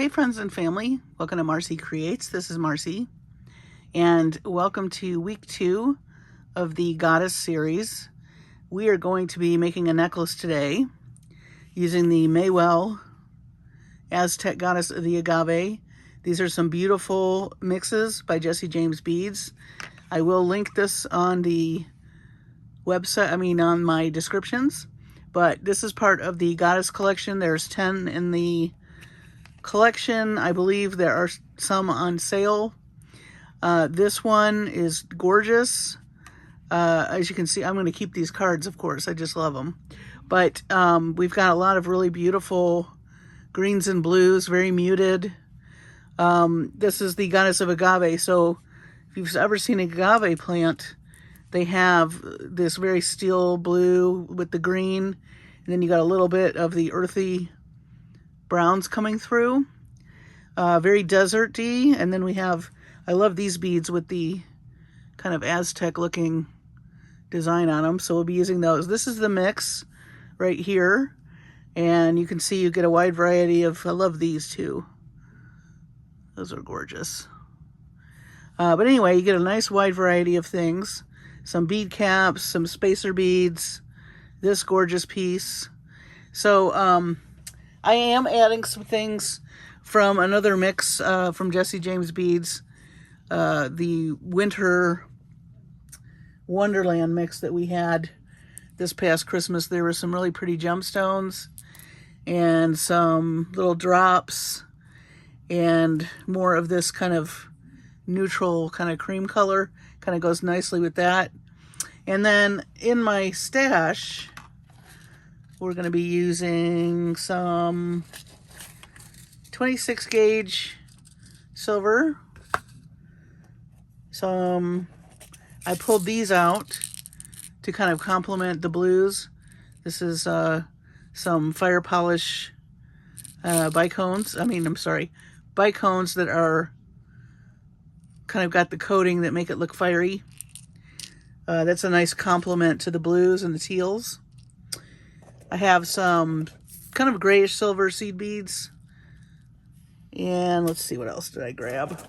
Hey friends and family, welcome to Marcie Creates. This is Marcie, and welcome to week 2 of the Goddess series. We are going to be making a necklace today using the Mayahuel Aztec Goddess of the Agave. These are some beautiful mixes by James Beads. I will link this on the website, on my descriptions, but this is part of the Goddess collection. There's 10 in the collection. I believe there are some on sale. This one is gorgeous. As you can see, I'm going to keep these cards, of course. I just love them. But we've got a lot of really beautiful greens and blues, very muted. This is the Goddess of Agave. So if you've ever seen an agave plant, they have this very steel blue with the green, and then you got a little bit of the earthy browns coming through. Very desert-y. And then we have, I love these beads with the kind of Aztec looking design on them, so we'll be using those. This is the mix right here, and you can see you get a wide variety of, I love these too. Those are gorgeous. But anyway, you get a nice wide variety of things. Some bead caps, some spacer beads, this gorgeous piece. So I am adding some things from another mix from James Beads, the winter wonderland mix that we had this past Christmas. There were some really pretty gemstones and some little drops and more of this kind of neutral kind of cream color. Kind of goes nicely with that. And then in my stash, we're going to be using some 26 gauge silver. I pulled these out to kind of complement the blues. This is some fire polish bicones. Bicones that are kind of got the coating that make it look fiery. That's a nice complement to the blues and the teals. I have some kind of grayish silver seed beads. And let's see, what else did I grab?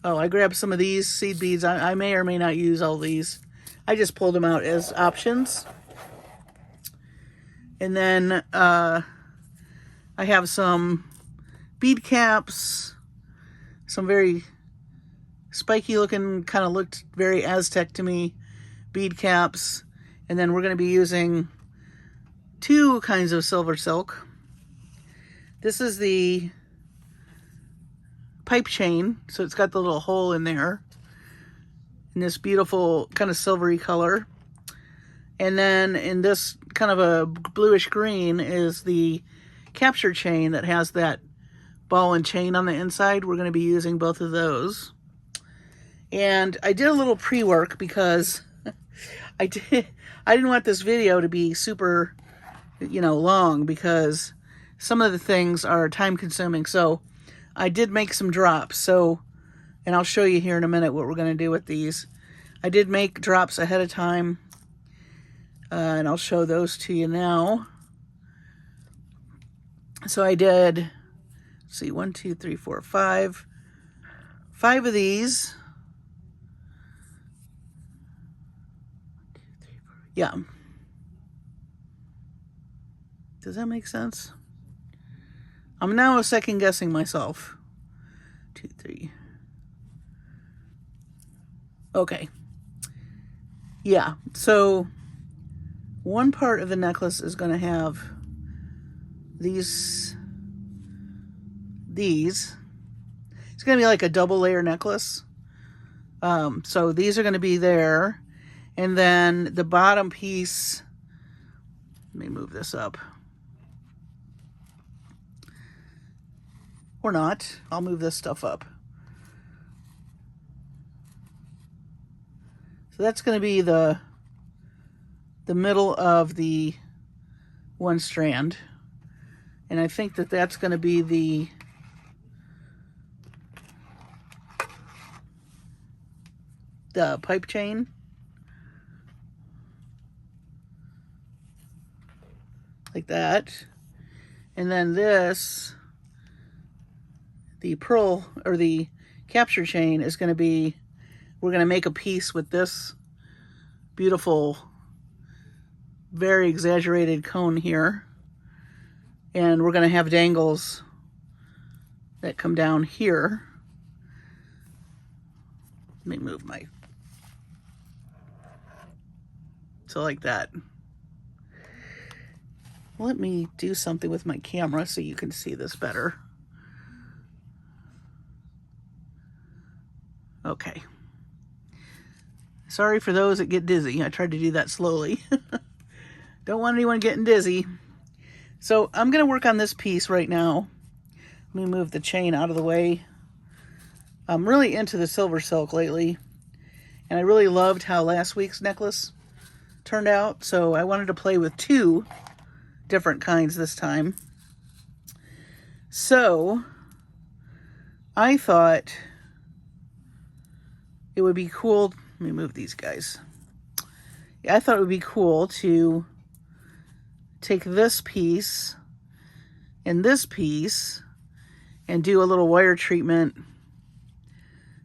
Oh, I grabbed some of these seed beads. I may or may not use all these. I just pulled them out as options. And then I have some bead caps, some very spiky looking, kind of looked very Aztec to me, bead caps. And then we're going to be using 2 kinds of silver silk. This is the pipe chain, so it's got the little hole in there in this beautiful kind of silvery color. And then in this kind of a bluish green is the capture chain that has that ball and chain on the inside. We're going to be using both of those. And I did a little pre-work because I didn't want this video to be super long, because some of the things are time consuming. So I did make some drops. And I'll show you here in a minute what we're going to do with these. I did make drops ahead of time. And I'll show those to you now. So I did, let's see, 1, 2, 3, 4, 5. 5 of these. Yeah. Does that make sense? I'm now second guessing myself. 2, 3. Okay. Yeah, so one part of the necklace is going to have these. It's going to be like a double layer necklace. So these are going to be there. And then the bottom piece, let me move this up. Or not. I'll move this stuff up. So that's going to be the middle of the one strand. And I think that that's going to be the pipe chain. Like that. And then this the pearl or the capture chain is going to be, we're going to make a piece with this beautiful, very exaggerated cone here. And we're going to have dangles that come down here. Let me move my, so like that. Let me do something with my camera so you can see this better. Okay. Sorry for those that get dizzy. I tried to do that slowly. Don't want anyone getting dizzy. So I'm going to work on this piece right now. Let me move the chain out of the way. I'm really into the Silversilk lately. And I really loved how last week's necklace turned out. So I wanted to play with 2 different kinds this time. So I thought it would be cool. Let me move these guys. Yeah, I thought it would be cool to take this piece and this piece and do a little wire treatment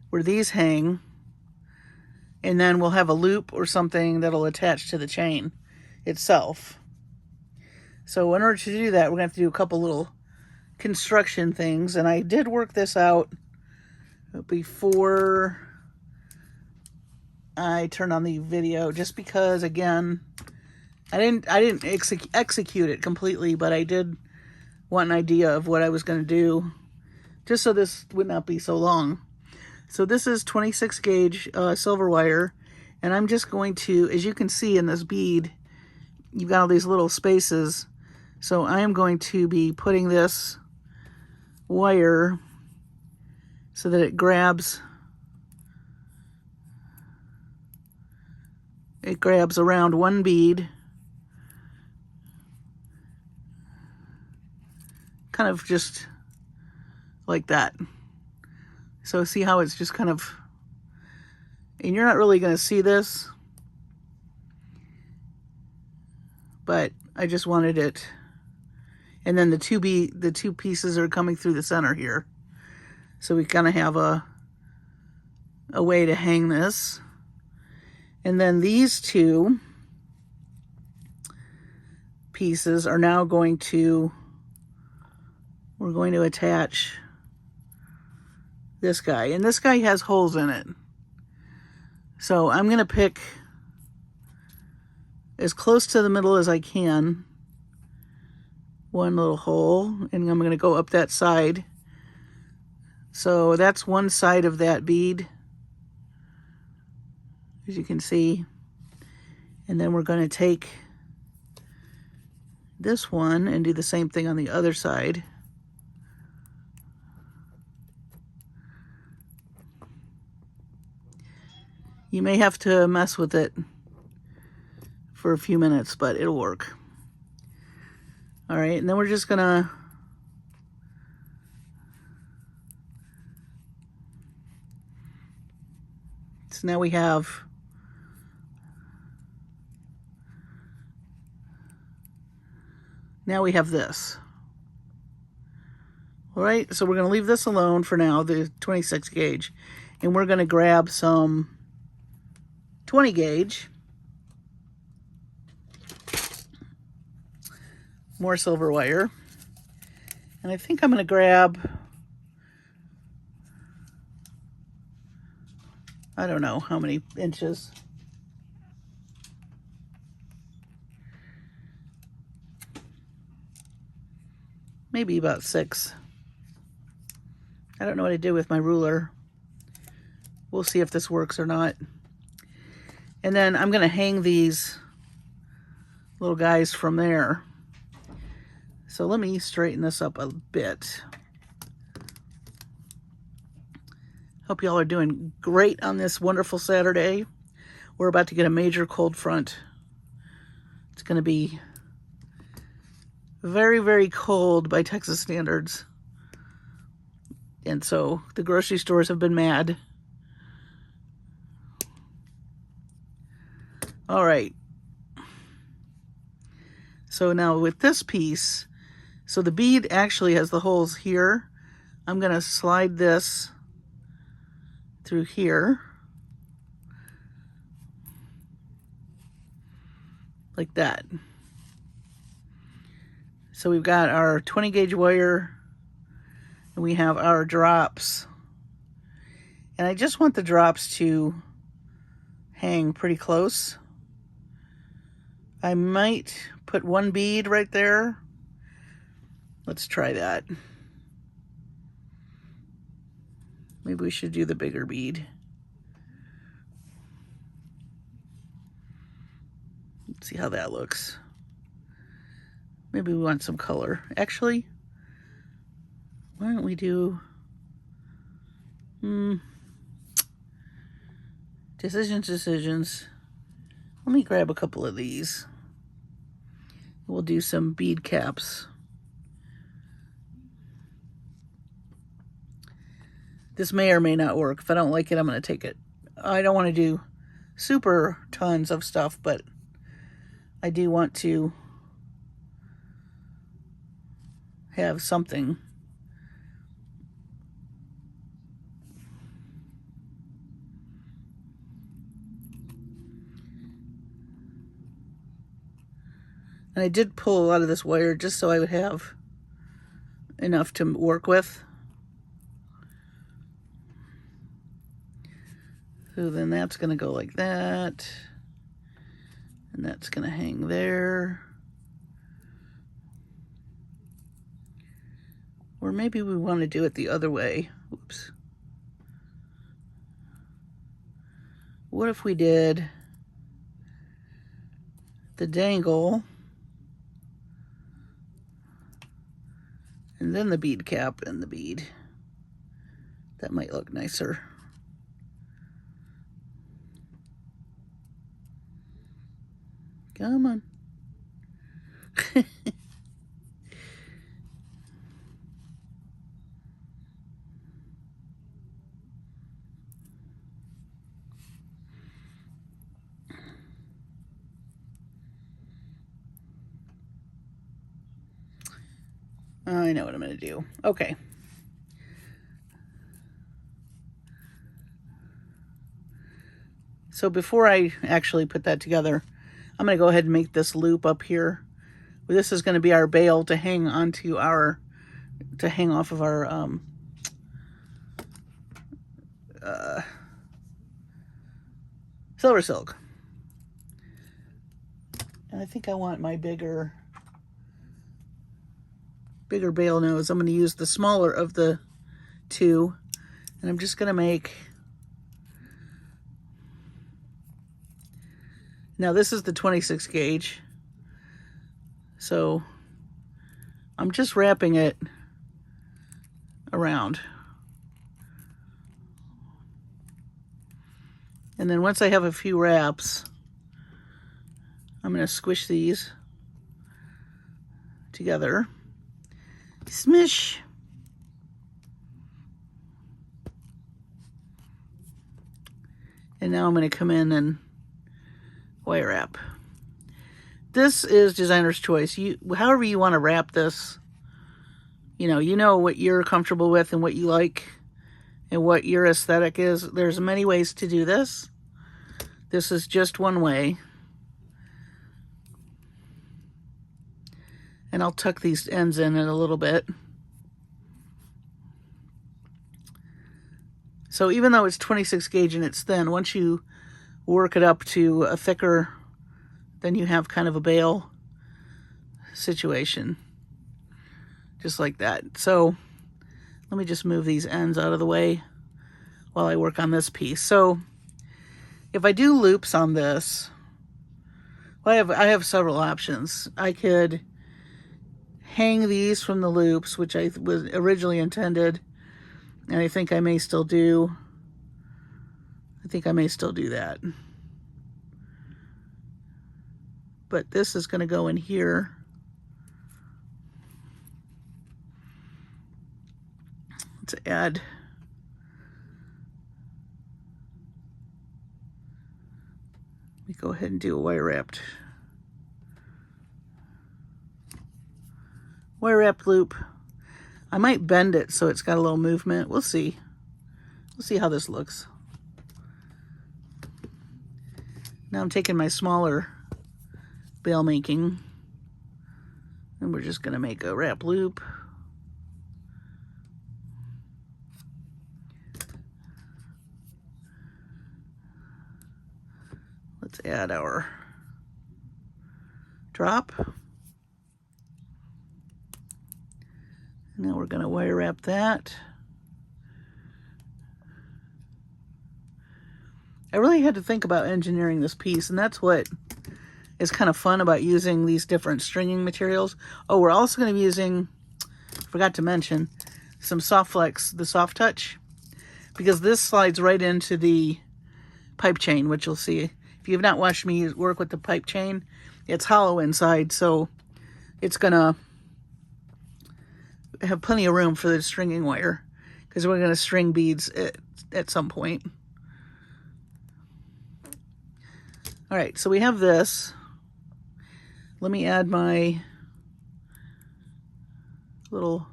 where these hang, and then we'll have a loop or something that'll attach to the chain itself. So in order to do that, we're gonna have to do a couple little construction things, and I did work this out before I turned on the video, just because, again, I didn't execute it completely, but I did want an idea of what I was going to do, just so this would not be so long. So this is 26 gauge silver wire, and I'm just going to, as you can see in this bead, you've got all these little spaces. So I am going to be putting this wire so that it grabs around one bead, kind of just like that. So see how it's just kind of, and you're not really going to see this, but I just wanted it. And then the two pieces are coming through the center here. So we kind of have a way to hang this. And then these 2 pieces are now we're going to attach this guy. And this guy has holes in it. So I'm going to pick as close to the middle as I can. One little hole, and I'm going to go up that side. So that's one side of that bead, as you can see. And then we're going to take this one and do the same thing on the other side. You may have to mess with it for a few minutes, but it'll work. All right, and then we're just gonna so now we have this. All right, so we're gonna leave this alone for now, the 26 gauge, and we're gonna grab some 20 gauge. More silver wire. And I think I'm going to grab, I don't know how many inches. Maybe about 6. I don't know what I did with my ruler. We'll see if this works or not. And then I'm going to hang these little guys from there. So let me straighten this up a bit. Hope y'all are doing great on this wonderful Saturday. We're about to get a major cold front. It's going to be very, very cold by Texas standards. And so the grocery stores have been mad. All right. So now with this piece, so the bead actually has the holes here I'm going to slide this through here like that. So we've got our 20 gauge wire and we have our drops. And I just want the drops to hang pretty close. I might put one bead right there. Let's try that. Maybe we should do the bigger bead. Let's see how that looks. Maybe we want some color. Actually, why don't we do... Decisions. Let me grab a couple of these. We'll do some bead caps. This may or may not work. If I don't like it, I'm going to take it. I don't want to do super tons of stuff, but I do want to have something. And I did pull a lot of this wire just so I would have enough to work with. So then that's going to go like that. And that's going to hang there. Or maybe we want to do it the other way. Oops. What if we did the dangle and then the bead cap and the bead? That might look nicer. Come on. I know what I'm going to do. Okay. So before I actually put that together, I'm going to go ahead and make this loop up here. This is going to be our bail to hang onto our, to hang off of our Silversilk. And I think I want my bigger bail nose. I'm going to use the smaller of the two, and I'm just going to make, now this is the 26 gauge, so I'm just wrapping it around. And then once I have a few wraps, I'm going to squish these together. Smish. And now I'm going to come in and wire wrap. This is designer's choice. However you want to wrap this, you know what you're comfortable with and what you like and what your aesthetic is. There's many ways to do this. This is just one way. And I'll tuck these ends in a little bit. So even though it's 26 gauge and it's thin, once you work it up to a thicker, then you have kind of a bail situation. Just like that. So let me just move these ends out of the way while I work on this piece. So if I do loops on this, well, I have several options. I could hang these from the loops, which I was originally intended, and I think I may still do. I think I may still do that. But this is going to go in here. Let's add. Let me go ahead and do a wire wrapped loop. I might bend it so it's got a little movement. We'll see. We'll see how this looks. Now I'm taking my smaller bail making, and we're just going to make a wrap loop. Let's add our drop. Now we're going to wire wrap that. I really had to think about engineering this piece, and that's what is kind of fun about using these different stringing materials. Oh, we're also going to be using, forgot to mention, some SoftFlex, the Soft Touch, because this slides right into the pipe chain, which you'll see. If you have not watched me work with the pipe chain, it's hollow inside, so it's going to have plenty of room for the stringing wire, because we're going to string beads at some point. All right, so we have this. Let me add my little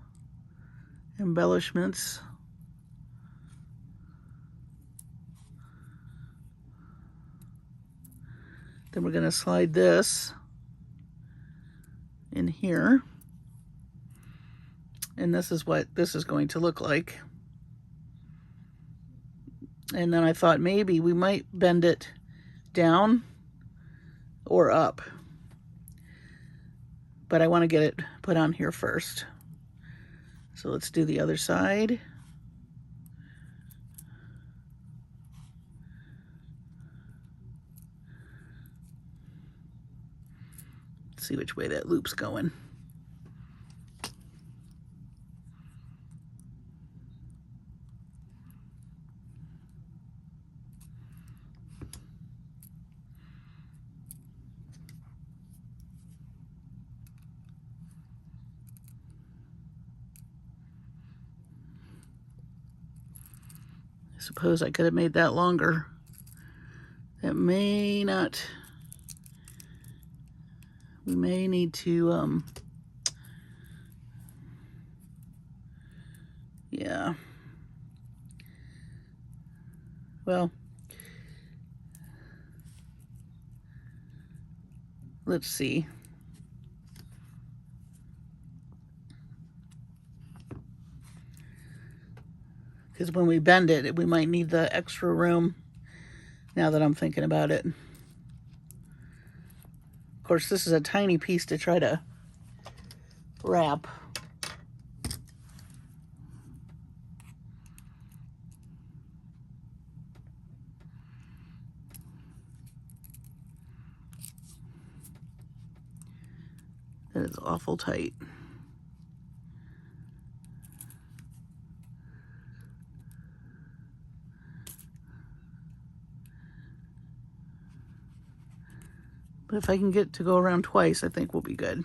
embellishments. Then we're going to slide this in here. And this is what this is going to look like. And then I thought maybe we might bend it down or up, but I want to get it put on here first. So let's do the other side. Let's see which way that loop's going. I suppose I could have made that longer. That may not. We may need to, yeah. Well, let's see. Because when we bend it, we might need the extra room, now that I'm thinking about it. Of course, this is a tiny piece to try to wrap. That is awful tight. But if I can get to go around twice, I think we'll be good.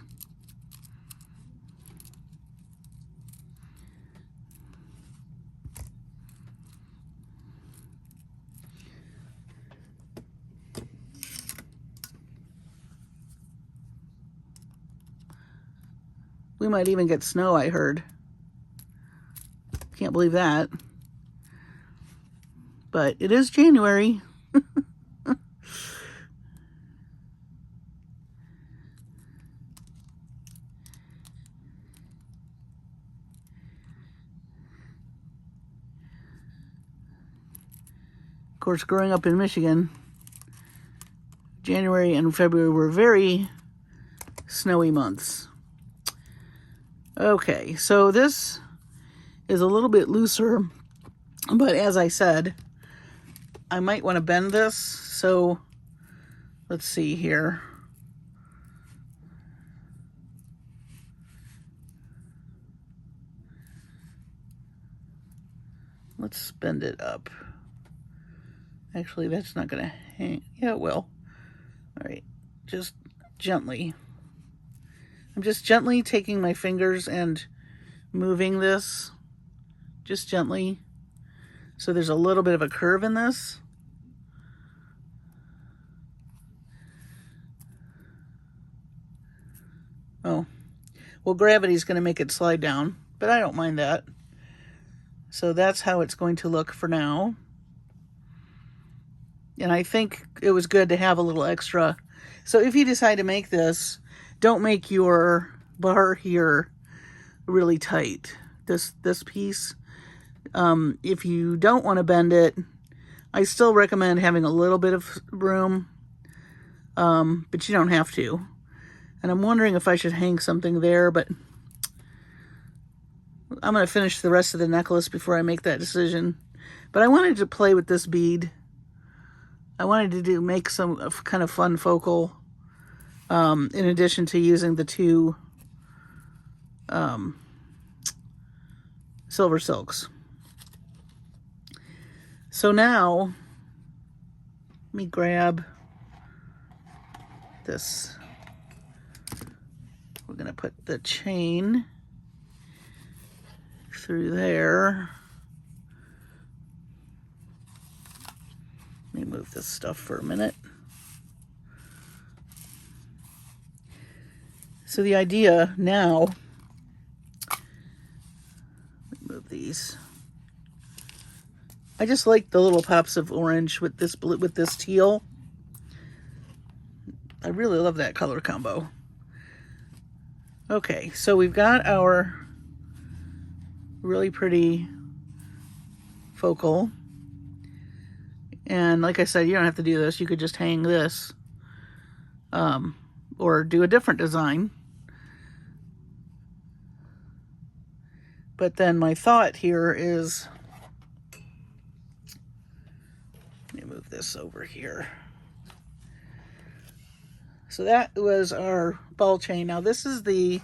We might even get snow, I heard. Can't believe that. But it is January. Of course, growing up in Michigan, January and February were very snowy months. Okay, so this is a little bit looser, but as I said, I might want to bend this, so let's see here. Let's bend it up. Actually, that's not going to hang. Yeah, it will. All right, just gently. I'm just gently taking my fingers and moving this, just gently. So there's a little bit of a curve in this. Oh, well, gravity's going to make it slide down, but I don't mind that. So that's how it's going to look for now. And I think it was good to have a little extra. So if you decide to make this, don't make your bar here really tight. This piece, if you don't want to bend it, I still recommend having a little bit of room, but you don't have to. And I'm wondering if I should hang something there, but I'm going to finish the rest of the necklace before I make that decision. But I wanted to play with this bead. I wanted to make some kind of fun focal, in addition to using the two Silversilks. So now, let me grab this. We're going to put the chain through there. Let me move this stuff for a minute. So the idea now, let me move these. I just like the little pops of orange with this teal. I really love that color combo. Okay, so we've got our really pretty focal. And like I said, you don't have to do this. You could just hang this, or do a different design. But then my thought here is, let me move this over here. So that was our ball chain. Now this is the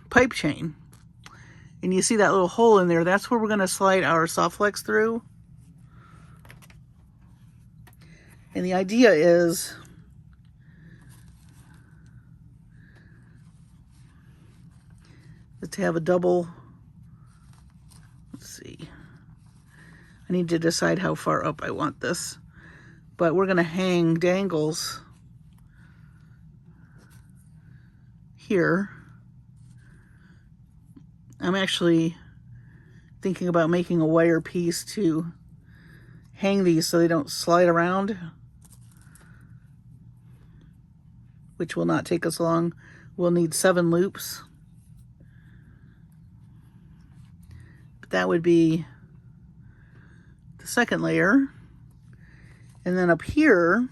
pipe chain. And you see that little hole in there? That's where we're going to slide our SoftFlex through. And the idea is to have a double, let's see. I need to decide how far up I want this. But we're going to hang dangles here. I'm actually thinking about making a wire piece to hang these so they don't slide around, which will not take us long. We'll need 7 loops. But that would be the second layer. And then up here,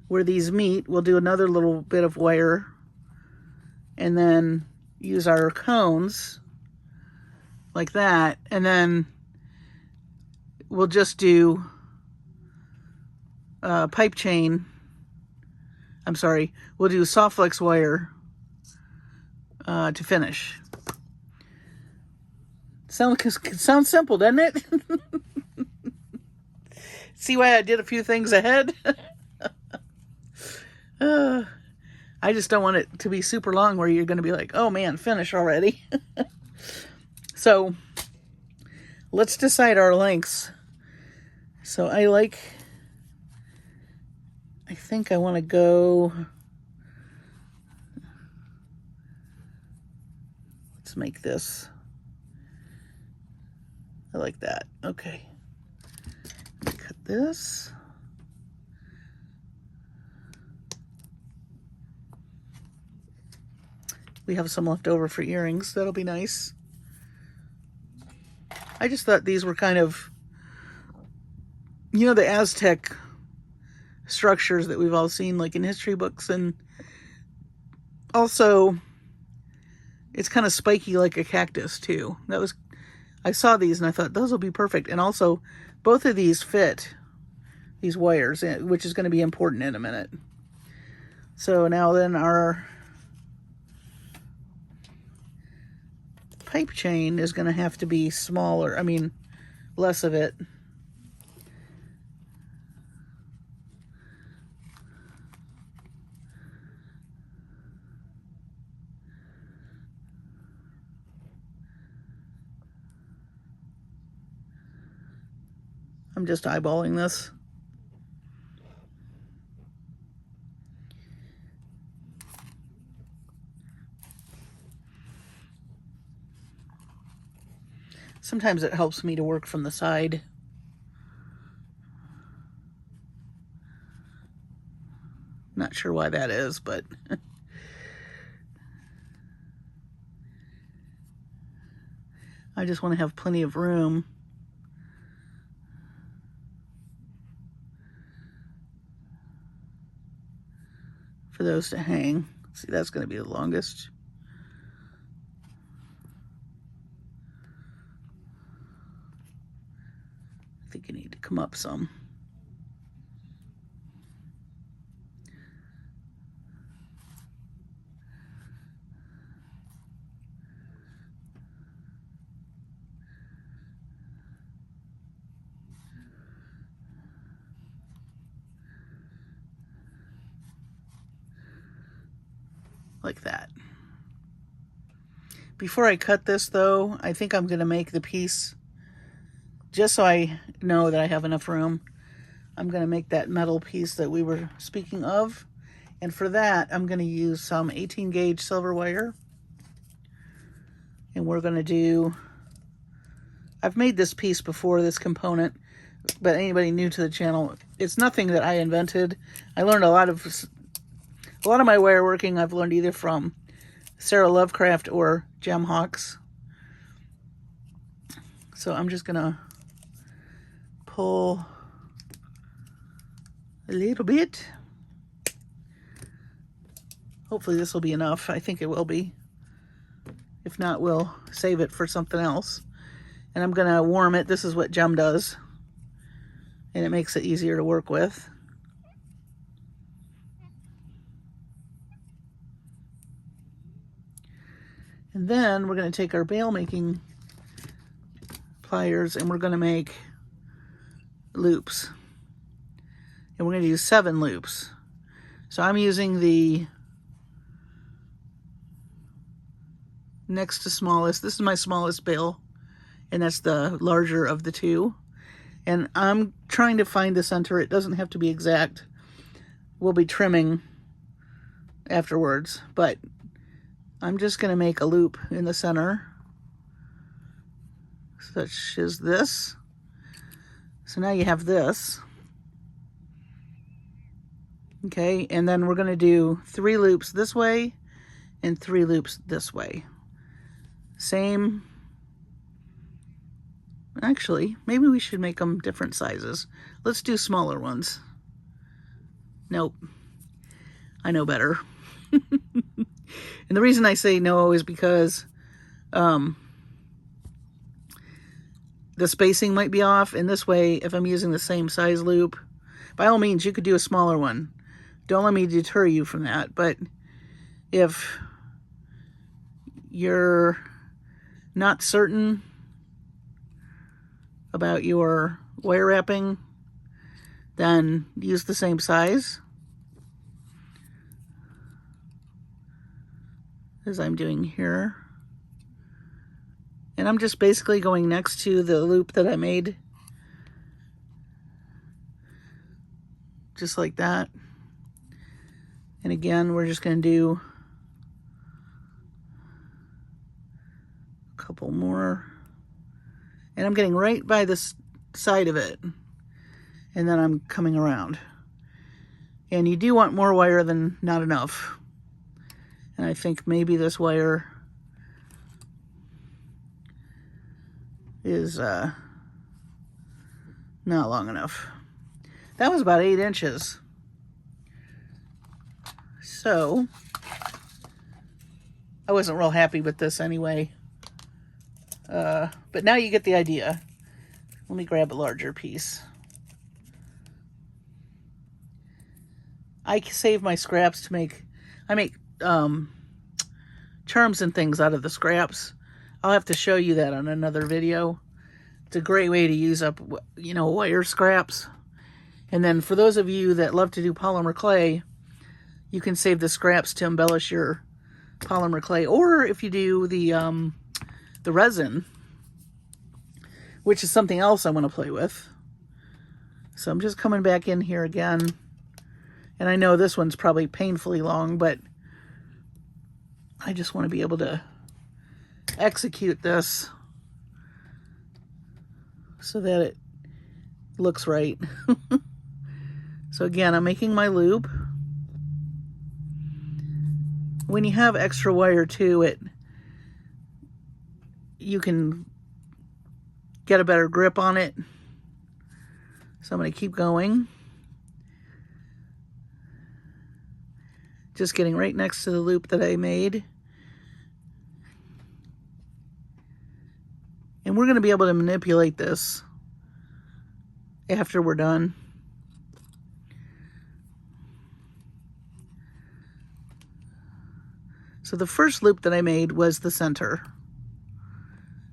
where these meet, we'll do another little bit of wire, and then use our cones like that, and then we'll just do pipe chain. I'm sorry, we'll do SoftFlex wire to finish. Sounds simple, doesn't it? See why I did a few things ahead? I just don't want it to be super long where you're going to be like, oh man, finish already. So let's decide our lengths. So I think I want to go, let's make this, I like that. Okay. Cut this. We have some left over for earrings. That'll be nice. I just thought these were kind of, you know, the Aztec structures that we've all seen like in history books, and also it's kind of spiky like a cactus too. I saw these and I thought those will be perfect. And also both of these fit these wires, which is going to be important in a minute. So now then our pipe chain is going to have to be smaller. I mean, less of it. I'm just eyeballing this. Sometimes it helps me to work from the side. Not sure why that is, but I just want to have plenty of room. For those to hang. See, that's going to be the longest. I think you need to come up some. Like that. Before I cut this though, I think I'm going to make the piece, just so I know that I have enough room, I'm going to make that metal piece that we were speaking of. And for that, I'm going to use some 18 gauge silver wire. And we're going to do, I've made this piece before, this component, but anybody new to the channel, it's nothing that I invented. I learned a lot of my wire working I've learned either from Sarah Lovecraft or Gem Hawks. So I'm just gonna pull a little bit. Hopefully this will be enough. I think it will be. If not, we'll save it for something else. And I'm gonna warm it. This is what Gem does. And it makes it easier to work with. And then we're going to take our bail making pliers and we're going to make loops. And we're going to use 7 loops. So I'm using the next to smallest. This is my smallest bail, and that's the larger of the two. And I'm trying to find the center. It doesn't have to be exact. We'll be trimming afterwards, but I'm just going to make a loop in the center, such as this. So now you have this. Okay, and then we're going to do 3 loops this way and 3 loops this way. Same. Actually, maybe we should make them different sizes. Let's do smaller ones. Nope. I know better. And the reason I say no is because the spacing might be off. And this way, if I'm using the same size loop, by all means, you could do a smaller one. Don't let me deter you from that. But if you're not certain about your wire wrapping, then use the same size as I'm doing here. And I'm just basically going next to the loop that I made, just like that. And again, we're just going to do a couple more. And I'm getting right by this side of it. And then I'm coming around. And you do want more wire than not enough. And I think maybe this wire is not long enough. That was about 8 inches. So I wasn't real happy with this anyway. But now you get the idea. Let me grab a larger piece. I save my scraps to make, I make charms and things out of the scraps. I'll have to show you that on another video. It's a great way to use up, you know, wire scraps. And then for those of you that love to do polymer clay, you can save the scraps to embellish your polymer clay. Or if you do the resin, which is something else I want to play with. So I'm just coming back in here again. And I know this one's probably painfully long, but I just want to be able to execute this so that it looks right. So again, I'm making my loop. When you have extra wire too, you can get a better grip on it. So I'm going to keep going. Just getting right next to the loop that I made. And we're going to be able to manipulate this after we're done. So the first loop that I made was the center.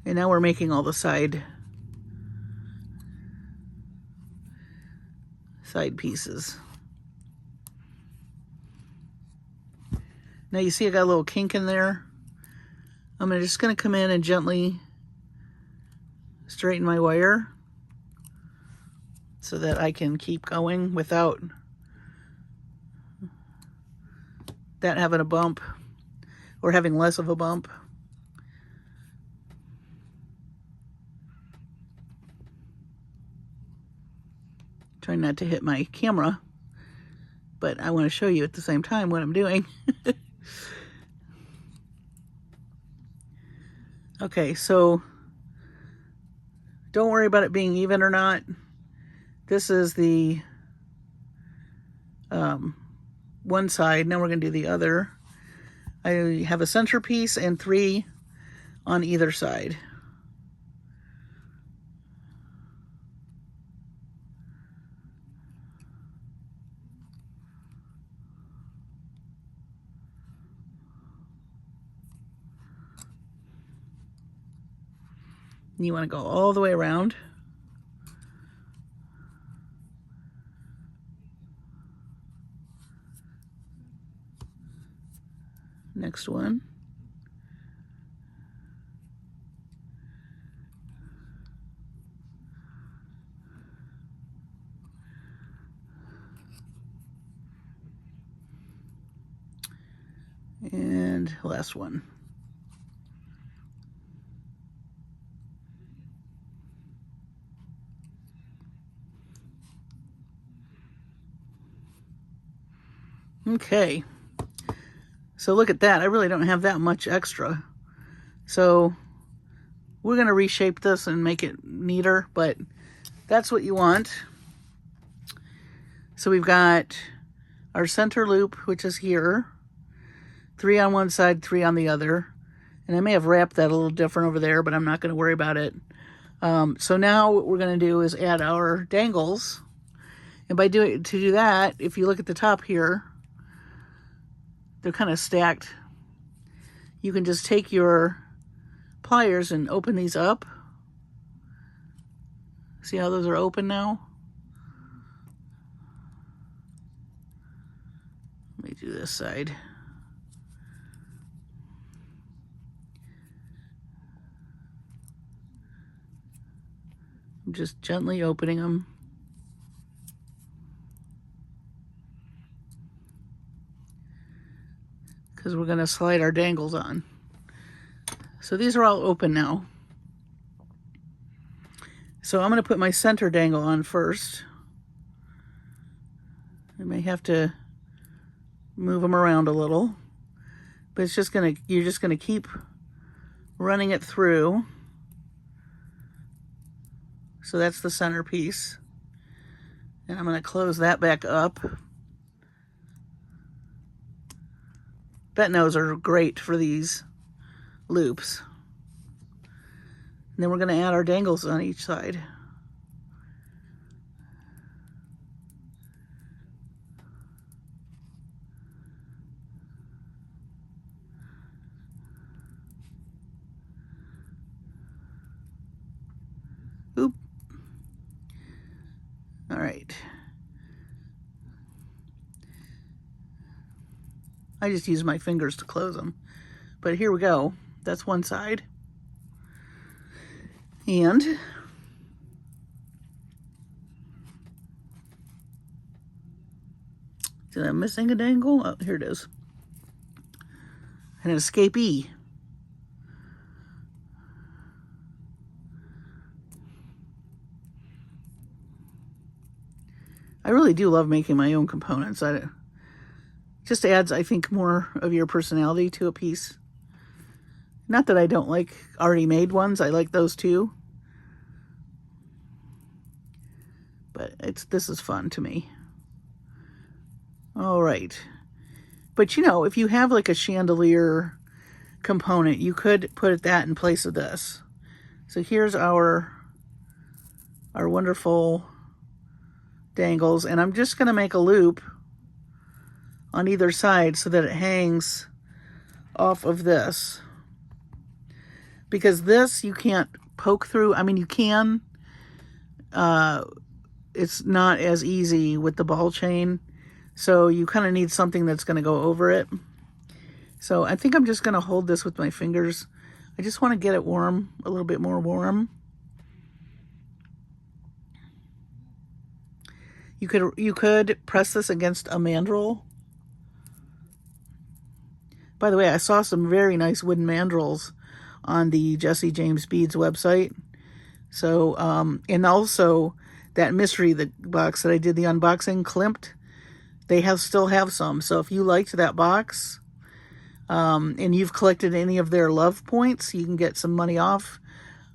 And now we're making all the side pieces. Now you see I got a little kink in there. I'm just going to come in and gently straighten my wire so that I can keep going without that having a bump or having less of a bump. Trying not to hit my camera, but I want to show you at the same time what I'm doing. Okay, so don't worry about it being even or not. This is the one side. Now we're going to do the other. I have a centerpiece and 3 on either side. You want to go all the way around. Next one. And last one. Okay, so look at that. I really don't have that much extra. So we're going to reshape this and make it neater, but that's what you want. So we've got our center loop, which is here. 3 on one side, 3 on the other. And I may have wrapped that a little different over there, but I'm not going to worry about it. So now what we're going to do is add our dangles. And to do that, if you look at the top here, they're kind of stacked. You can just take your pliers and open these up. See how those are open now? Let me do this side. I'm just gently opening them. Because we're going to slide our dangles on. So these are all open now. So I'm going to put my center dangle on first. I may have to move them around a little, but you're just going to keep running it through. So that's the center piece. And I'm going to close that back up. Betnos are great for these loops. And then we're going to add our dangles on each side. Oop. All right. I just use my fingers to close them. But here we go. That's one side. And did I missing a dangle? Oh, here it is. An escapee. I really do love making my own components. Just adds, I think, more of your personality to a piece. Not that I don't like already made ones. I like those too. But this is fun to me. All right. But you know, if you have like a chandelier component, you could put that in place of this. So here's our wonderful dangles, and I'm just going to make a loop on either side so that it hangs off of this. Because this you can't poke through. I mean, you can. It's not as easy with the ball chain. So you kind of need something that's going to go over it. So I think I'm just going to hold this with my fingers. I just want to get it warm, a little bit more warm. You could press this against a mandrel. By the way, I saw some very nice wooden mandrels on the Jesse James Beads website. So, and also that mystery box that I did the unboxing, Klimt, they still have some. So if you liked that box, and you've collected any of their love points, you can get some money off.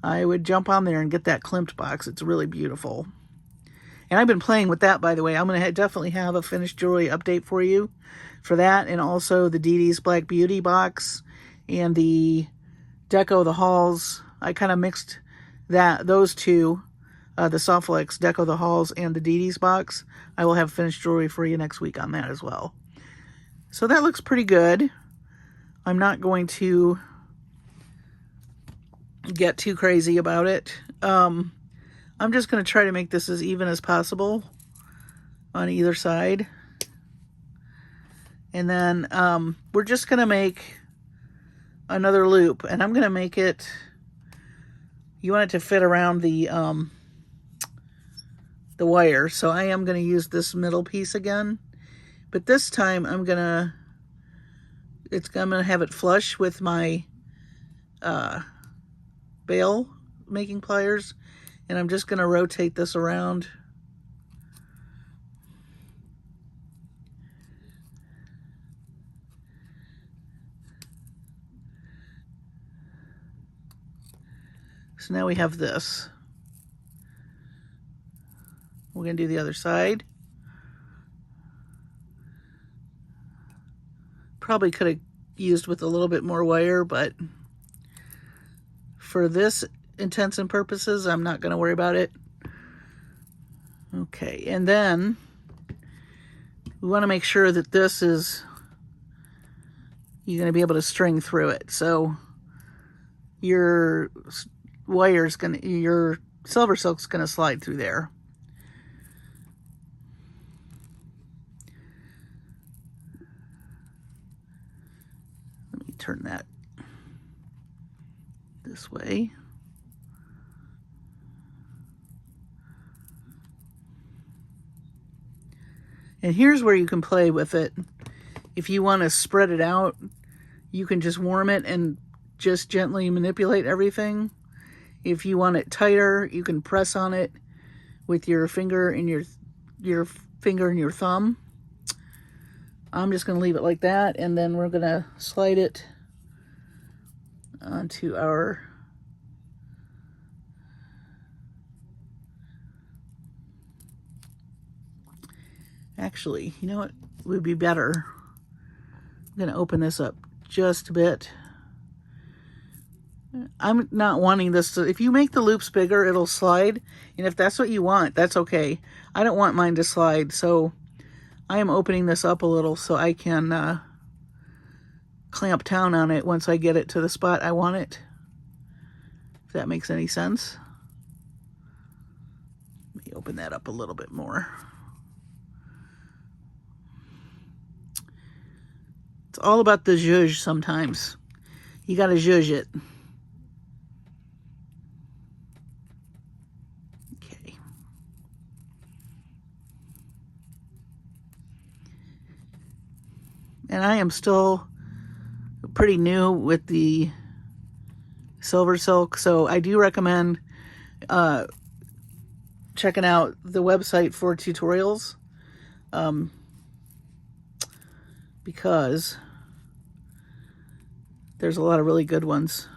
I would jump on there and get that Klimt box. It's really beautiful. And I've been playing with that, by the way. I'm going to definitely have a finished jewelry update for you for that. And also the Dee Dee's Black Beauty box and the Deco the Halls. I kind of mixed those two, the SoftFlex Deco the Halls and the Dee Dee's box. I will have finished jewelry for you next week on that as well. So that looks pretty good. I'm not going to get too crazy about it. I'm just going to try to make this as even as possible on either side. And then we're just going to make another loop. And I'm going to make it, you want it to fit around the wire. So I am going to use this middle piece again. But this time I'm going to have it flush with my bail making pliers. And I'm just going to rotate this around. So now we have this. We're going to do the other side. Probably could have used with a little bit more wire, but for this intents and purposes, I'm not going to worry about it. Okay, and then we want to make sure that this is, you're going to be able to string through it. So your wire's going to, your Silversilk's going to slide through there. Let me turn that this way. And here's where you can play with it. If you want to spread it out, you can just warm it and just gently manipulate everything. If you want it tighter, you can press on it with your finger and your finger and your thumb. I'm just going to leave it like that, and then we're going to slide it onto our actually, you know what would be better? I'm going to open this up just a bit. I'm not wanting this to, if you make the loops bigger, it'll slide. And if that's what you want, that's okay. I don't want mine to slide, so I am opening this up a little so I can clamp down on it once I get it to the spot I want it. If that makes any sense. Let me open that up a little bit more. It's all about the zhuzh sometimes. You gotta zhuzh it. Okay. And I am still pretty new with the Silversilk, so I do recommend checking out the website for tutorials. because there's a lot of really good ones.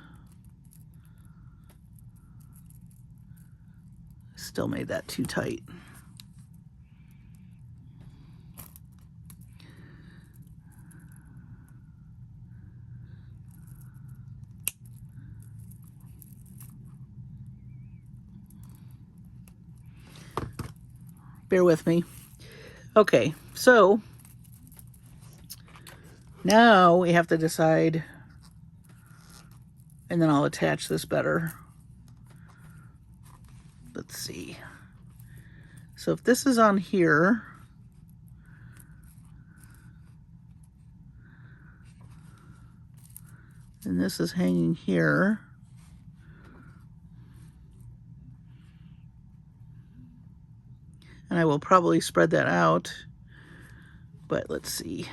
Still made that too tight. Bear with me. Okay, so now we have to decide, and then I'll attach this better. Let's see. So if this is on here, and this is hanging here, and I will probably spread that out, but let's see.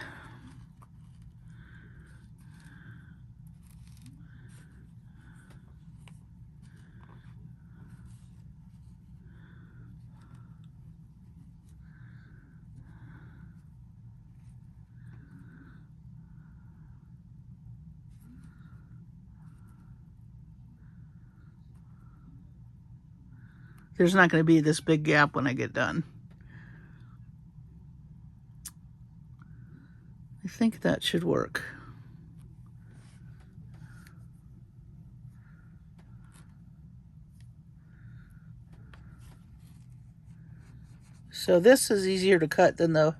There's not going to be this big gap when I get done. I think that should work. So this is easier to cut than the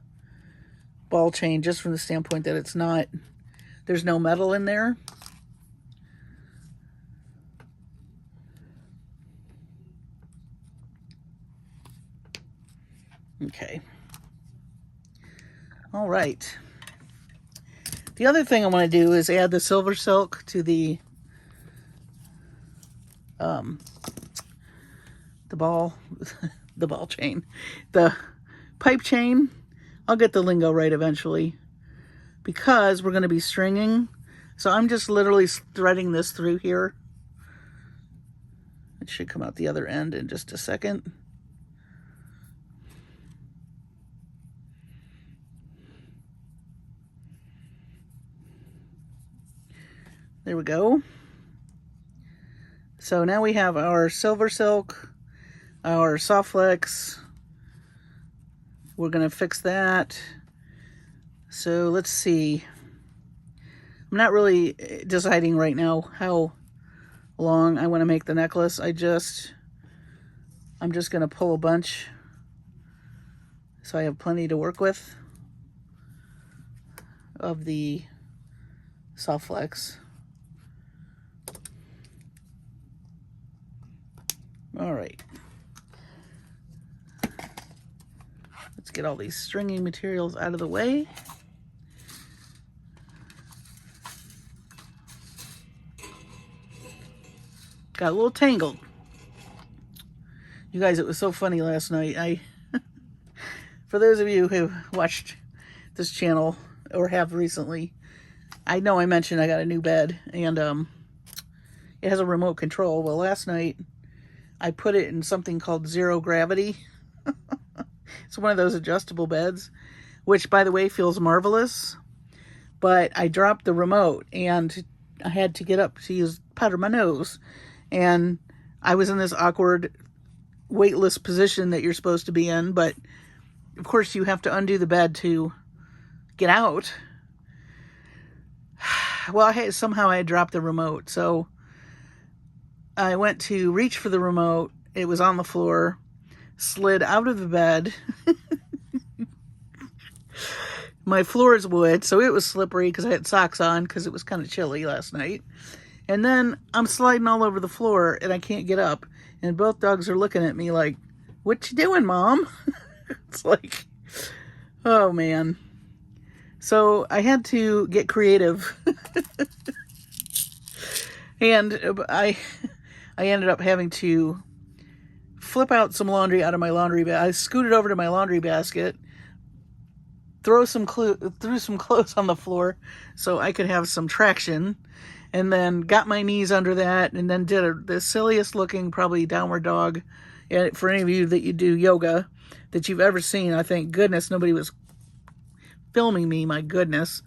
ball chain, just from the standpoint that it's not, there's no metal in there. Okay. All right. The other thing I want to do is add the Silversilk to the ball, the ball chain, the pipe chain. I'll get the lingo right eventually, because we're going to be stringing. So I'm just literally threading this through here. It should come out the other end in just a second. There we go. So now we have our Silversilk, our SoftFlex. We're going to fix that. So let's see. I'm not really deciding right now how long I want to make the necklace. I'm just going to pull a bunch so I have plenty to work with of the SoftFlex. All right. Let's get all these stringing materials out of the way. Got a little tangled. You guys, it was so funny last night. For those of you who watched this channel or have recently, I know I mentioned I got a new bed, and it has a remote control. Well, last night I put it in something called zero gravity. It's one of those adjustable beds, which, by the way, feels marvelous. But I dropped the remote, and I had to get up to powder my nose. And I was in this awkward, weightless position that you're supposed to be in. But, of course, you have to undo the bed to get out. Well, somehow I had dropped the remote. So I went to reach for the remote. It was on the floor. Slid out of the bed. My floor is wood, so it was slippery because I had socks on because it was kind of chilly last night. And then I'm sliding all over the floor and I can't get up. And both dogs are looking at me like, "What you doing, Mom?" It's like, oh man. So I had to get creative. And I ended up having to flip out some laundry out of my laundry basket. I scooted over to my laundry basket, threw some clothes on the floor so I could have some traction, and then got my knees under that, and then did the silliest looking, probably downward dog And for any of you that you do yoga that you've ever seen, I thank goodness nobody was filming me, my goodness.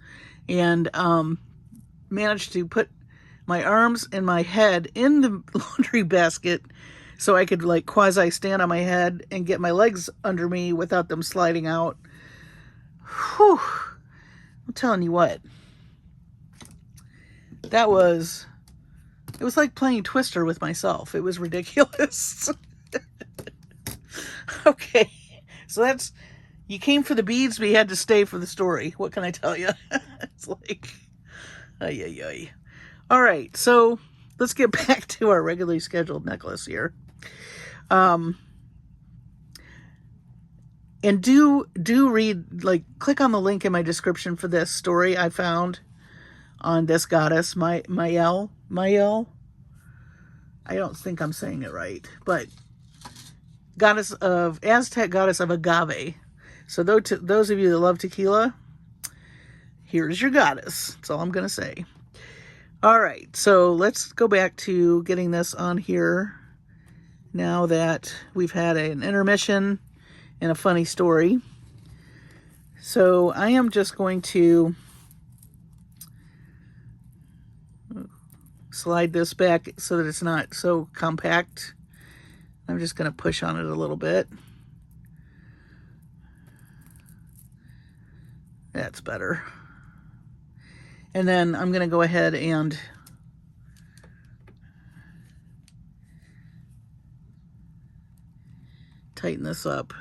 And managed to put my arms and my head in the laundry basket so I could like quasi stand on my head and get my legs under me without them sliding out. Whew. I'm telling you what, it was like playing Twister with myself. It was ridiculous. Okay, so you came for the beads, but you had to stay for the story. What can I tell you? It's like, ay, ay, ay. All right, so let's get back to our regularly scheduled necklace here. And do read, like, click on the link in my description for this story I found on this goddess, Mayahuel. I don't think I'm saying it right, but Aztec goddess of agave. So those of you that love tequila, here's your goddess. That's all I'm going to say. All right, so let's go back to getting this on here now that we've had an intermission and a funny story. So I am just going to slide this back so that it's not so compact. I'm just going to push on it a little bit. That's better. And then I'm going to go ahead and tighten this up.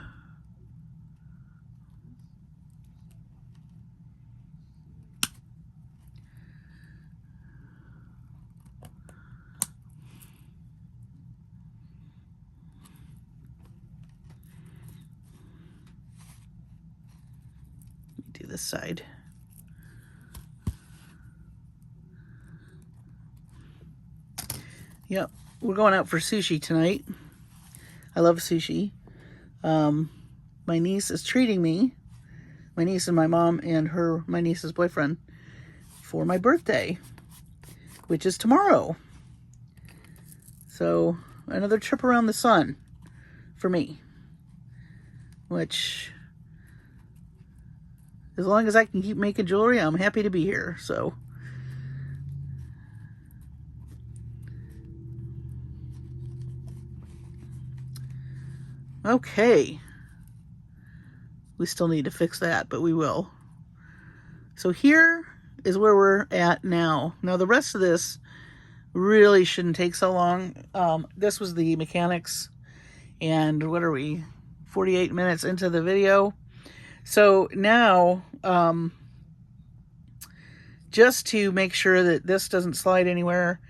Do this side. Yep, we're going out for sushi tonight. I love sushi. My niece is treating me, my niece and my mom and my niece's boyfriend, for my birthday, which is tomorrow. So another trip around the sun for me, which, as long as I can keep making jewelry, I'm happy to be here. So okay, we still need to fix that, but we will. So here is where we're at now. Now the rest of this really shouldn't take so long. This was the mechanics, and what are we, 48 minutes into the video? So now, just to make sure that this doesn't slide anywhere,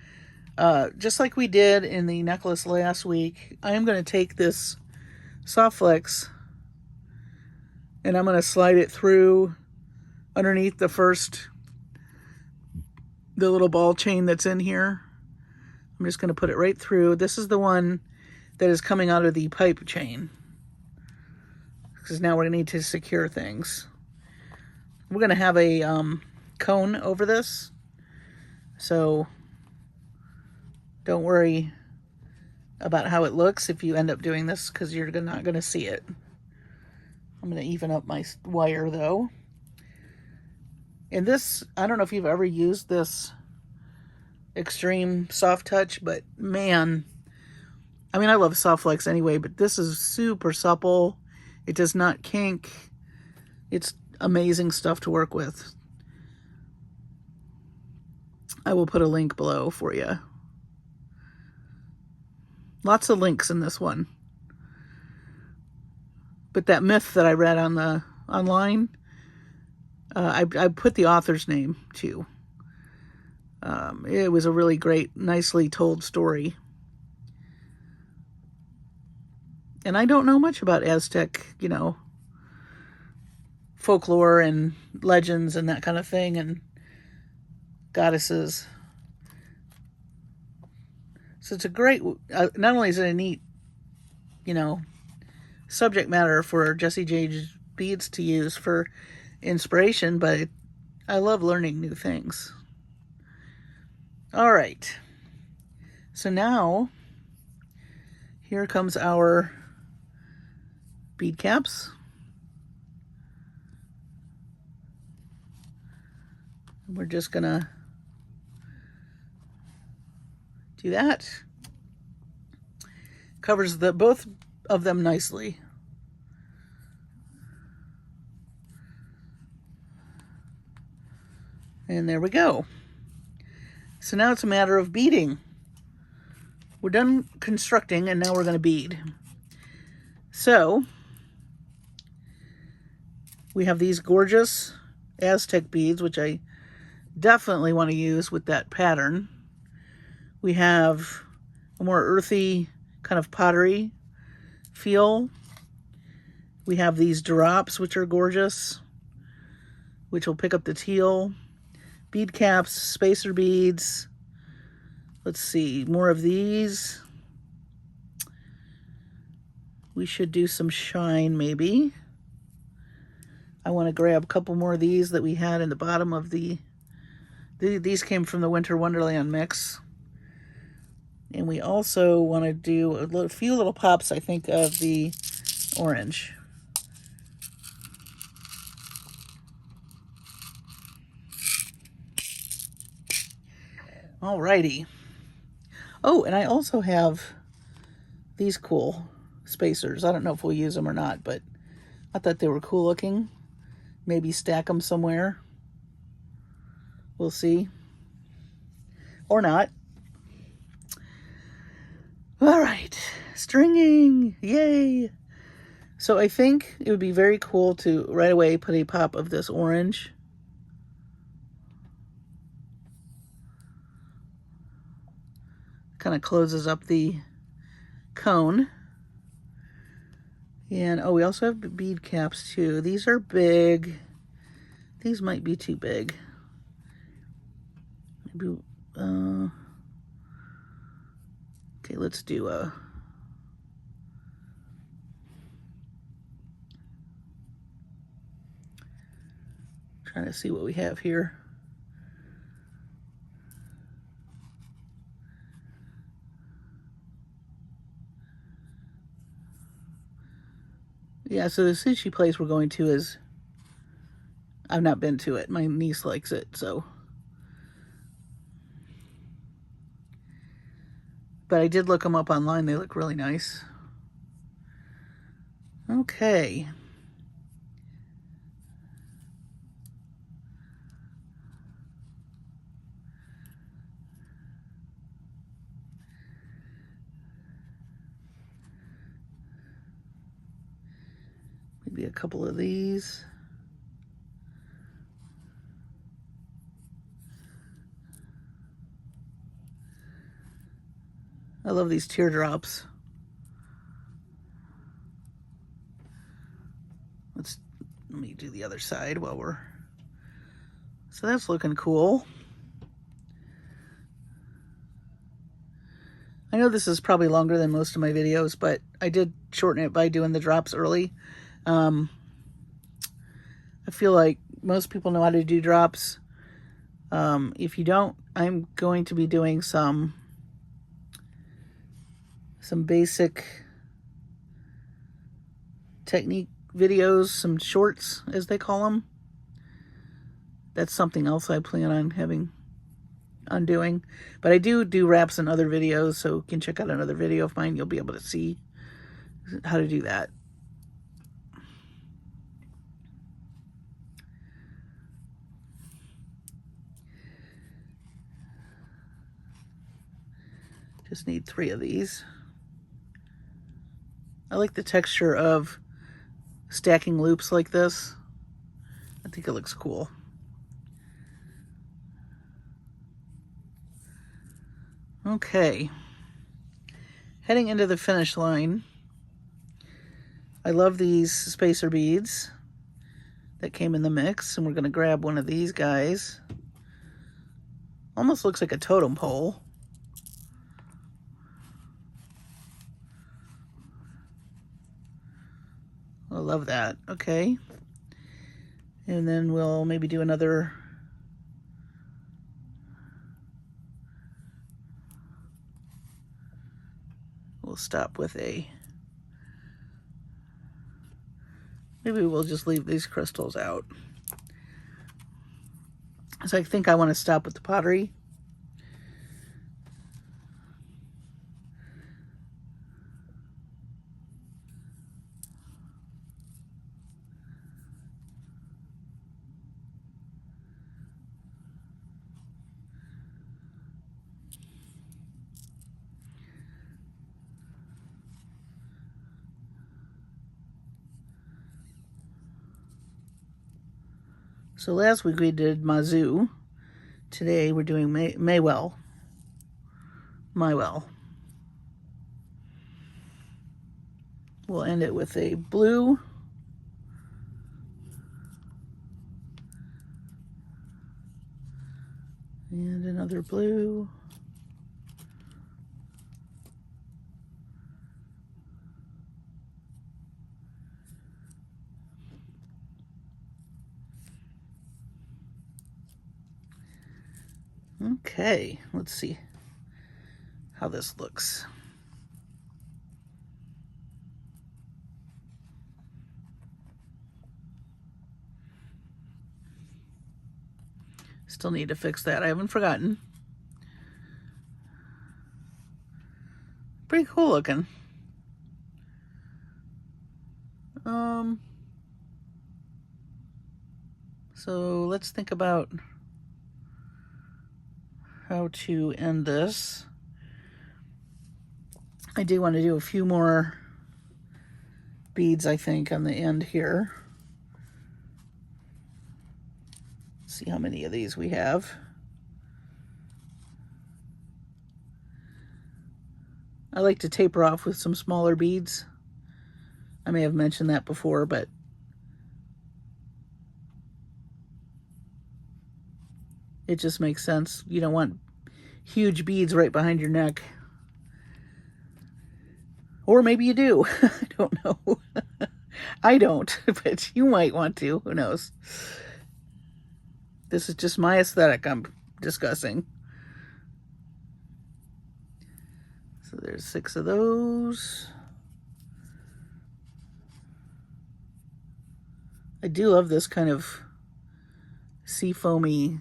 just like we did in the necklace last week, I am going to take this SoftFlex and I'm going to slide it through underneath the little ball chain that's in here. I'm just going to put it right through. This is the one that is coming out of the pipe chain, because now we're going to need to secure things. We're going to have a cone over this, so don't worry about how it looks if you end up doing this, because you're not going to see it. I'm going to even up my wire though. And this, I don't know if you've ever used this extreme soft touch, but man, I mean, I love SoftFlex anyway, but this is super supple. It does not kink. It's amazing stuff to work with. I will put a link below for you. Lots of links in this one. But that myth that I read online, I put the author's name too. It was a really great, nicely told story. And I don't know much about Aztec, folklore and legends and that kind of thing, and goddesses. So it's a great, not only is it a neat, subject matter for Jessie James Beads to use for inspiration, but I love learning new things. All right. So now, here comes our bead caps. We're just gonna do that. Covers both of them nicely. And there we go. So now it's a matter of beading. We're done constructing and now we're going to bead. So we have these gorgeous Aztec beads, which I definitely want to use with that pattern. We have a more earthy kind of pottery feel. We have these drops, which are gorgeous, which will pick up the teal. Bead caps, spacer beads. Let's see, more of these. We should do some shine maybe. I want to grab a couple more of these that we had in the bottom of these came from the Winter Wonderland mix. And we also want to do a few little pops, I think, of the orange. Alrighty. Oh, and I also have these cool spacers. I don't know if we'll use them or not, but I thought they were cool looking. Maybe stack them somewhere. We'll see. Or not. All right, stringing, yay. So I think it would be very cool to right away put a pop of this orange. Kind of closes up the cone. And oh, we also have bead caps too. These are big. These might be too big. Maybe, okay, let's do a trying to see what we have here. Yeah, so the sushi place we're going to is, I've not been to it. My niece likes it, so. But I did look them up online. They look really nice. Okay. Maybe a couple of these. I love these teardrops. Let me do the other side while we're, so that's looking cool. I know this is probably longer than most of my videos, but I did shorten it by doing the drops early. I feel like most people know how to do drops. If you don't, I'm going to be doing some basic technique videos, some shorts as they call them. That's something else I plan on doing. But I do wraps in other videos, so you can check out another video of mine. You'll be able to see how to do that. Just need 3 of these. I like the texture of stacking loops like this. I think it looks cool. Okay. Heading into the finish line. I love these spacer beads that came in the mix, and we're going to grab one of these guys. Almost looks like a totem pole. I love that. Okay. And then we'll maybe do another. we'll stop with a, maybe we'll just leave these crystals out. So I think I want to stop with the pottery. So last week we did Mazu. Today we're doing Mayahuel. We'll end it with a blue. And another blue. Okay, let's see how this looks. Still need to fix that. I haven't forgotten. Pretty cool looking. So let's think about how to end this. I do want to do a few more beads, I think, on the end here. See how many of these we have. I like to taper off with some smaller beads. I may have mentioned that before, but it just makes sense. You don't want huge beads right behind your neck. Or maybe you do. I don't know. I don't, but you might want to. Who knows? This is just my aesthetic I'm discussing. So there's 6 of those. I do love this kind of seafoamy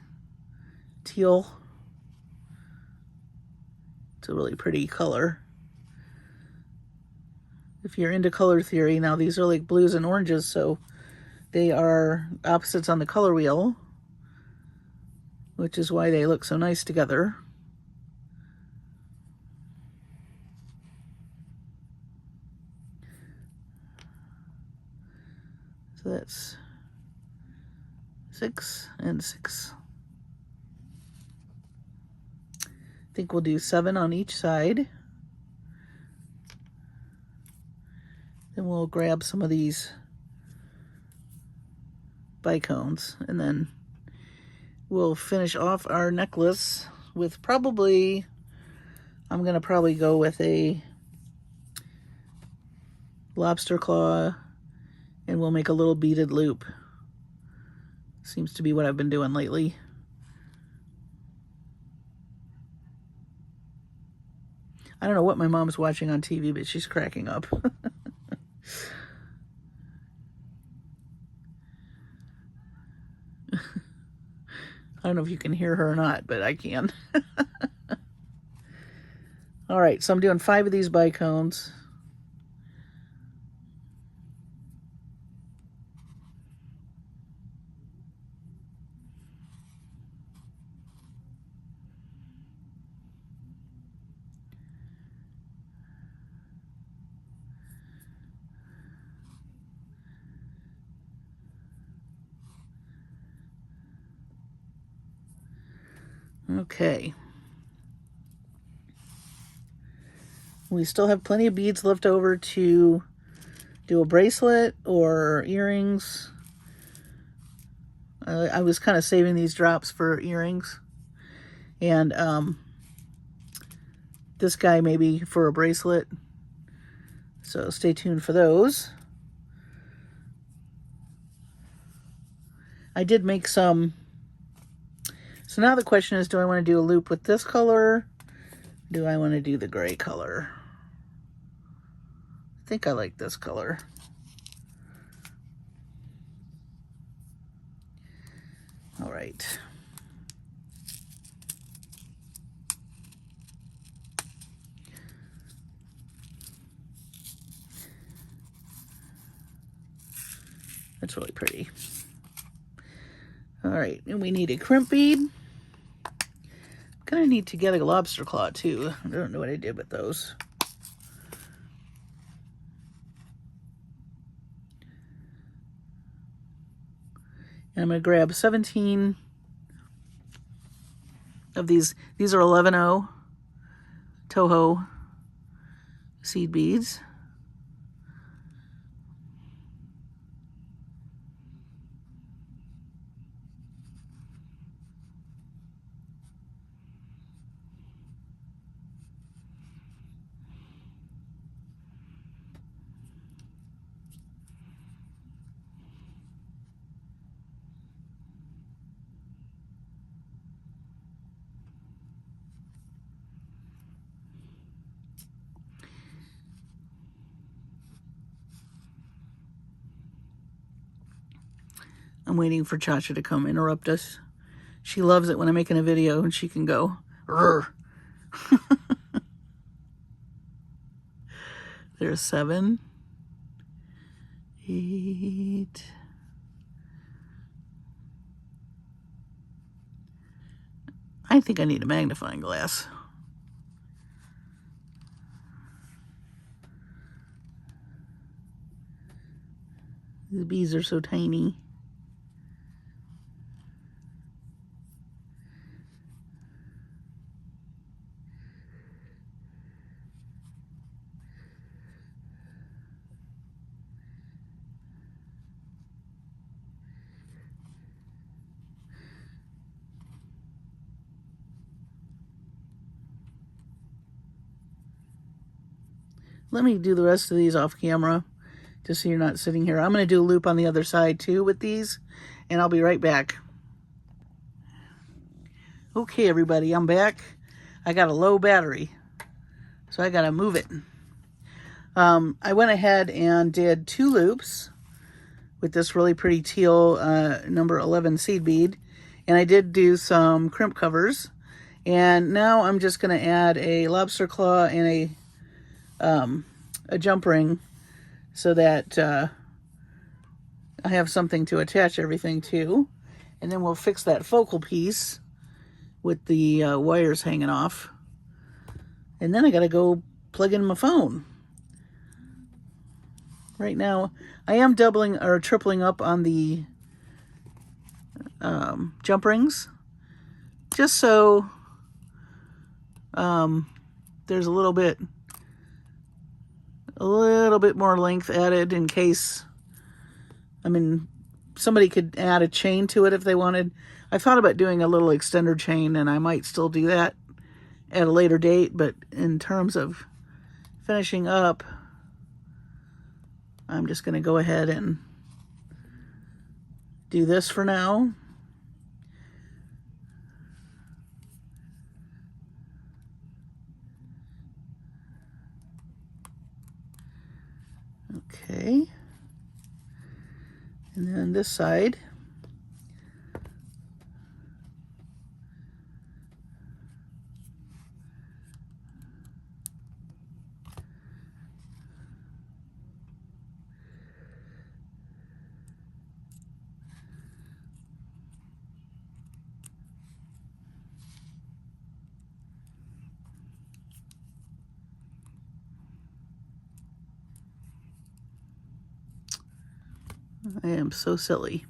teal. It's a really pretty color. If you're into color theory, now these are like blues and oranges, so they are opposites on the color wheel, which is why they look so nice together. So that's 6 and 6. I think we'll do 7 on each side. Then we'll grab some of these bicones, and then we'll finish off our necklace with probably, I'm going to probably go with a lobster claw, and we'll make a little beaded loop. Seems to be what I've been doing lately. I don't know what my mom's watching on TV, but she's cracking up. I don't know if you can hear her or not, but I can. All right, so I'm doing 5 of these bicones. Okay. We still have plenty of beads left over to do a bracelet or earrings. I was kind of saving these drops for earrings. And this guy maybe for a bracelet. So stay tuned for those. I did make some. So now the question is, do I want to do a loop with this color? Do I want to do the gray color? think I like this color. All right. That's really pretty. All right, and we need a crimp bead. Gonna need to get a lobster claw too. I don't know what I did with those. And I'm gonna grab 17 of these. These are 11-0 Toho seed beads. I'm waiting for Chacha to come interrupt us. She loves it when I'm making a video and she can go, "Rrr." There's 7, 8. I think I need a magnifying glass. The bees are so tiny. Let me do the rest of these off camera, just so you're not sitting here. I'm going to do a loop on the other side too with these, and I'll be right back. Okay, everybody, I'm back. I got a low battery, so I got to move it. I went ahead and did 2 loops with this really pretty teal number 11 seed bead, and I did do some crimp covers. And now I'm just going to add a lobster claw and a jump ring so that I have something to attach everything to. And then we'll fix that focal piece with the wires hanging off. And then I got to go plug in my phone. Right now, I am doubling or tripling up on the jump rings, just so there's a little bit more length added in case, I mean, somebody could add a chain to it if they wanted. I thought about doing a little extender chain, and I might still do that at a later date, but in terms of finishing up, I'm just going to go ahead and do this for now. Okay. And then this side. I am so silly.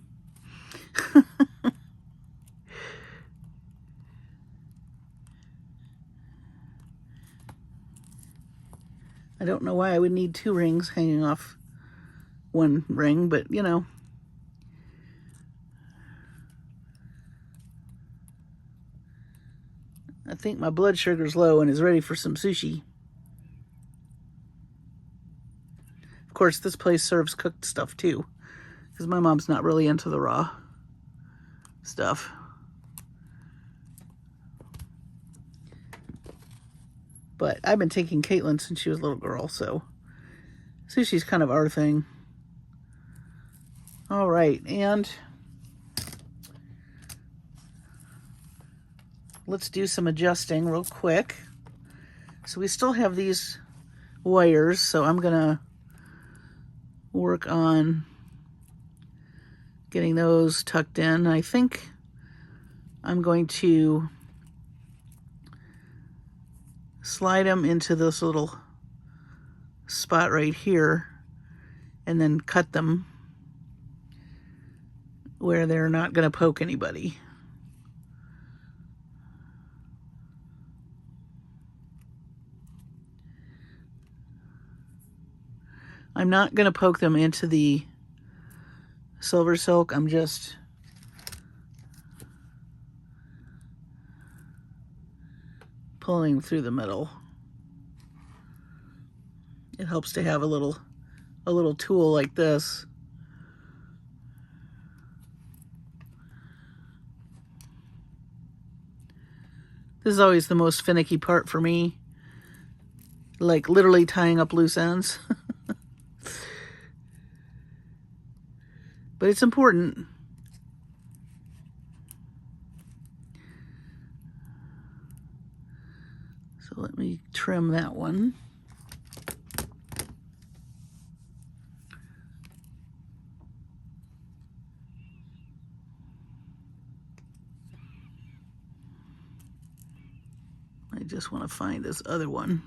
I don't know why I would need 2 rings hanging off one ring, but you know. I think my blood sugar's low and is ready for some sushi. Of course, this place serves cooked stuff too, because my mom's not really into the raw stuff. But I've been taking Caitlin since she was a little girl, so See, she's kind of our thing. All right, and let's do some adjusting real quick. So we still have these wires, so I'm gonna work on getting those tucked in. I think I'm going to slide them into this little spot right here and then cut them where they're not going to poke anybody. I'm not going to poke them into the Silversilk. I'm just pulling through the middle. It helps to have a little tool like this. This is always the most finicky part for me, like literally tying up loose ends. But it's important. So let me trim that one. I just want to find this other one.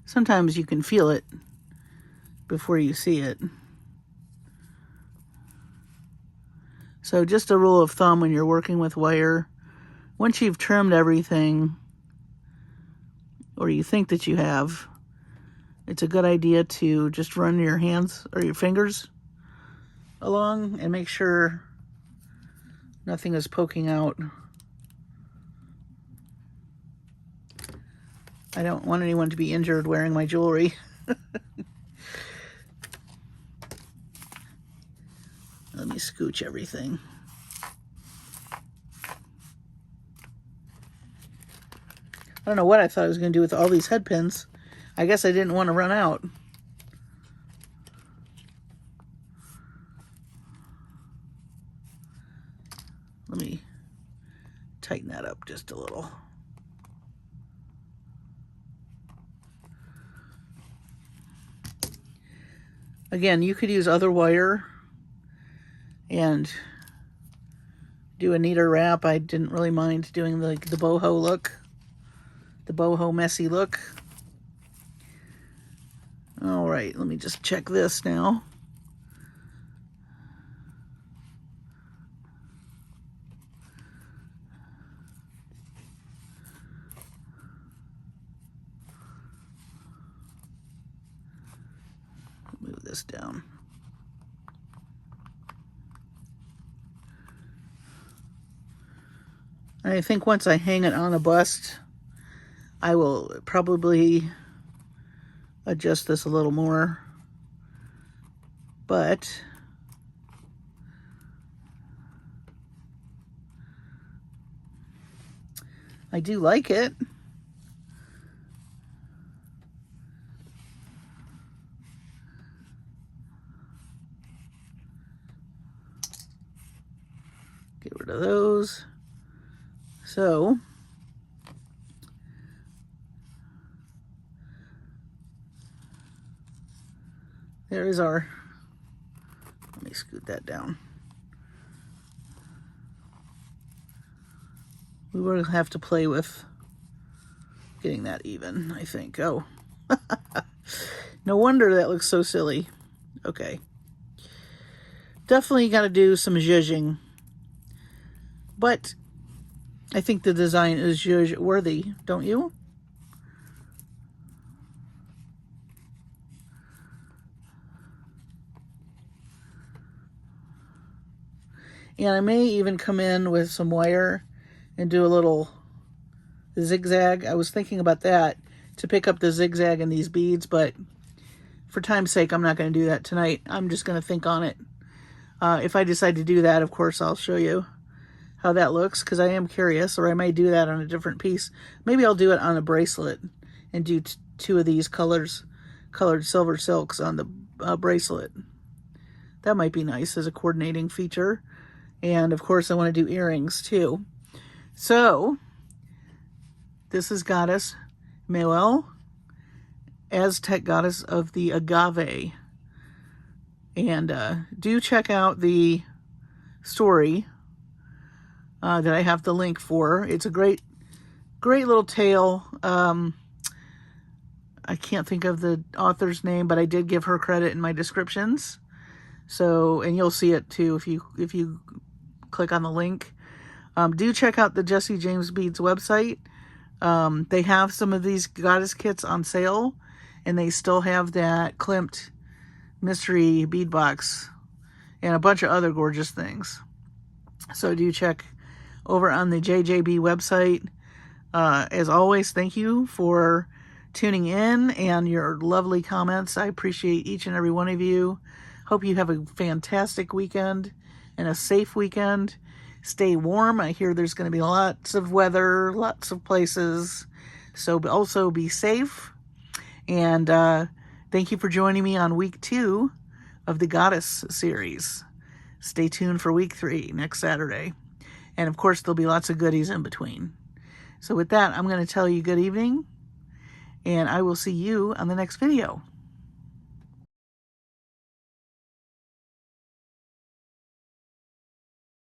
Sometimes you can feel it before you see it. So just a rule of thumb when you're working with wire, once you've trimmed everything, or you think that you have, it's a good idea to just run your hands or your fingers along and make sure nothing is poking out. I don't want anyone to be injured wearing my jewelry. Let me scooch everything. I don't know what I thought I was going to do with all these head pins. I guess I didn't want to run out. Let me tighten that up just a little. Again, you could use other wire and do a neater wrap. I didn't really mind doing the boho look, the boho messy look. All right, let me just check this now. Move this down. I think once I hang it on a bust, I will probably adjust this a little more, but I do like it. Get rid of those. So there is our, let me scoot that down. We will have to play with getting that even, I think. Oh, no wonder that looks so silly. Okay. Definitely got to do some zhuzhing. But I think the design is zhuzh worthy, don't you? And I may even come in with some wire and do a little zigzag. I was thinking about that to pick up the zigzag in these beads, but for time's sake, I'm not going to do that tonight. I'm just going to think on it. If I decide to do that, of course, I'll show you how that looks, because I am curious, or I might do that on a different piece. Maybe I'll do it on a bracelet and do two of these colored silver silks on the bracelet. That might be nice as a coordinating feature. And of course I want to do earrings too. So this is Goddess Mayahuel, Aztec goddess of the agave. And do check out the story that I have the link for. It's a great little tale. I can't think of the author's name, but I did give her credit in my descriptions. So, and you'll see it too if you click on the link. Do check out the Jesse James Beads website. They have some of these goddess kits on sale, and they still have that Klimt mystery bead box and a bunch of other gorgeous things. So do check over on the JJB website. As always, thank you for tuning in and your lovely comments. I appreciate each and every one of you. Hope you have a fantastic weekend and a safe weekend. Stay warm. I hear there's going to be lots of weather, lots of places. So also be safe. And thank you for joining me on week 2 of the Goddess series. Stay tuned for week 3 next Saturday. And of course, there'll be lots of goodies in between. So with that, I'm going to tell you good evening, and I will see you on the next video.